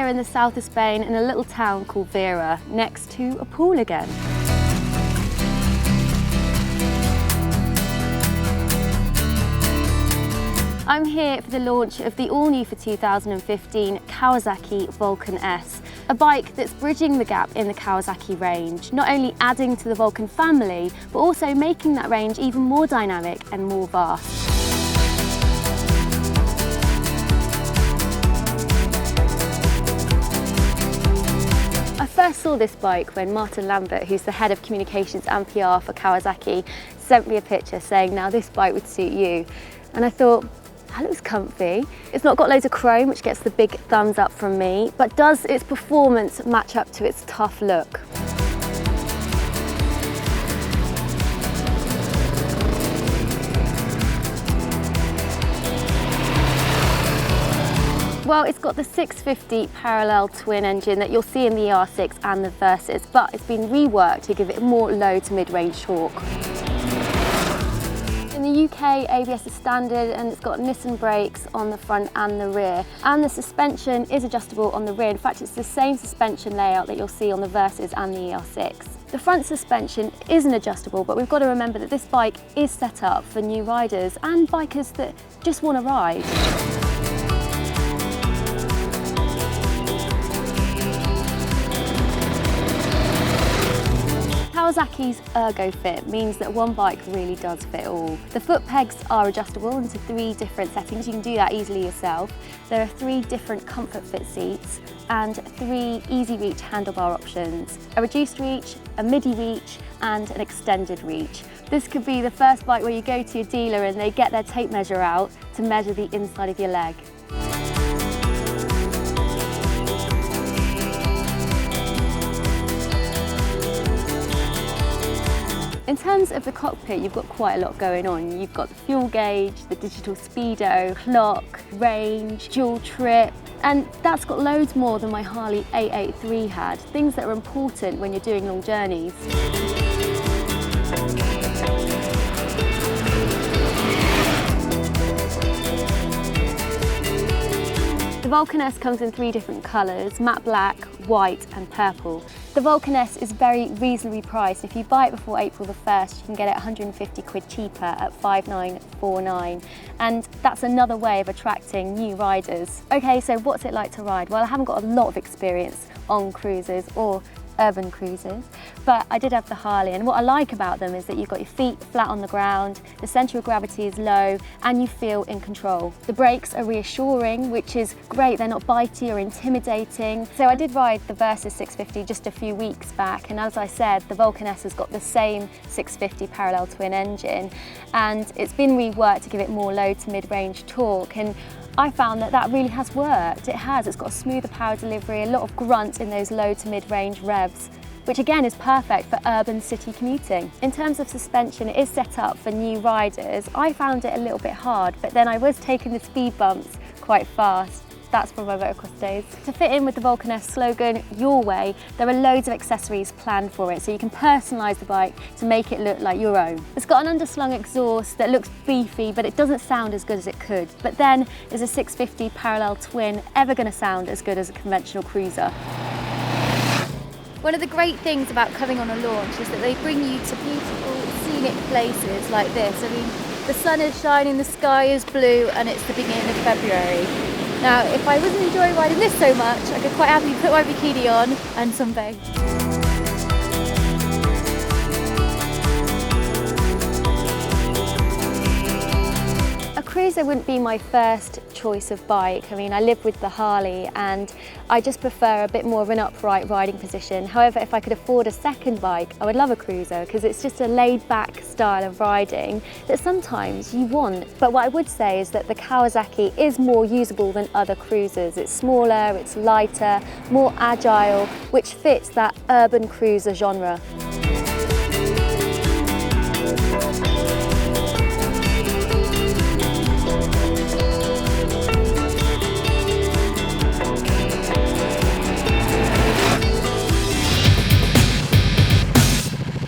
here in the south of Spain in a little town called Vera, next to a pool again. I'm here for the launch of the all-new for 2015 Kawasaki Vulcan S, a bike that's bridging the gap in the Kawasaki range, not only adding to the Vulcan family, but also making that range even more dynamic and more vast. I first saw this bike when Martin Lambert, who's the head of communications and PR for Kawasaki, sent me a picture saying, now this bike would suit you. And I thought, that looks comfy. It's not got loads of chrome, which gets the big thumbs up from me, but does its performance match up to its tough look? Well, it's got the 650 parallel twin engine that you'll see in the ER6 and the Versys, but it's been reworked to give it more low to mid-range torque. In the UK, ABS is standard and it's got Nissan brakes on the front and the rear. And the suspension is adjustable on the rear. In fact, it's the same suspension layout that you'll see on the Versys and the ER6. The front suspension isn't adjustable, but we've got to remember that this bike is set up for new riders and bikers that just want to ride. Kawasaki's ErgoFit means that one bike really does fit all. The foot pegs are adjustable into 3 different settings. You can do that easily yourself. There are 3 different comfort fit seats and 3 easy reach handlebar options. A reduced reach, a midi reach and an extended reach. This could be the first bike where you go to your dealer and they get their tape measure out to measure the inside of your leg. In terms of the cockpit, you've got quite a lot going on. You've got the fuel gauge, the digital speedo, clock, range, dual trip, and that's got loads more than my Harley 883 had, things that are important when you're doing long journeys. The Vulcan S comes in 3 different colours, matte black, white and purple. The Vulcan S is very reasonably priced. If you buy it before April the 1st, you can get it 150 quid cheaper at 5,949. And that's another way of attracting new riders. Okay, so what's it like to ride? Well, I haven't got a lot of experience on cruisers or urban cruisers, but I did have the Harley, and what I like about them is that you've got your feet flat on the ground, the centre of gravity is low, and you feel in control. The brakes are reassuring, which is great. They're not bitey or intimidating. So I did ride the Versys 650 just a few weeks back, and as I said, the Vulcan S has got the same 650 parallel twin engine, and it's been reworked to give it more low to mid-range torque, and I found that that really has worked. It has. It's got a smoother power delivery, a lot of grunt in those low to mid-range revs, which again is perfect for urban city commuting. In terms of suspension, it is set up for new riders. I found it a little bit hard, but then I was taking the speed bumps quite fast. That's from my motocross days. To fit in with the Vulcan S slogan, your way, there are loads of accessories planned for it, so you can personalise the bike to make it look like your own. It's got an underslung exhaust that looks beefy, but it doesn't sound as good as it could. But then, is a 650 parallel twin ever going to sound as good as a conventional cruiser? One of the great things about coming on a launch is that they bring you to beautiful, scenic places like this. I mean, the sun is shining, the sky is blue, and it's the beginning of February. Now, if I wasn't enjoying riding this so much, I could quite happily put my bikini on and sunbathe. A cruiser wouldn't be my first choice of bike. I mean, I live with the Harley and I just prefer a bit more of an upright riding position. However, if I could afford a second bike, I would love a cruiser because it's just a laid-back style of riding that sometimes you want. But what I would say is that the Kawasaki is more usable than other cruisers. It's smaller, it's lighter, more agile, which fits that urban cruiser genre.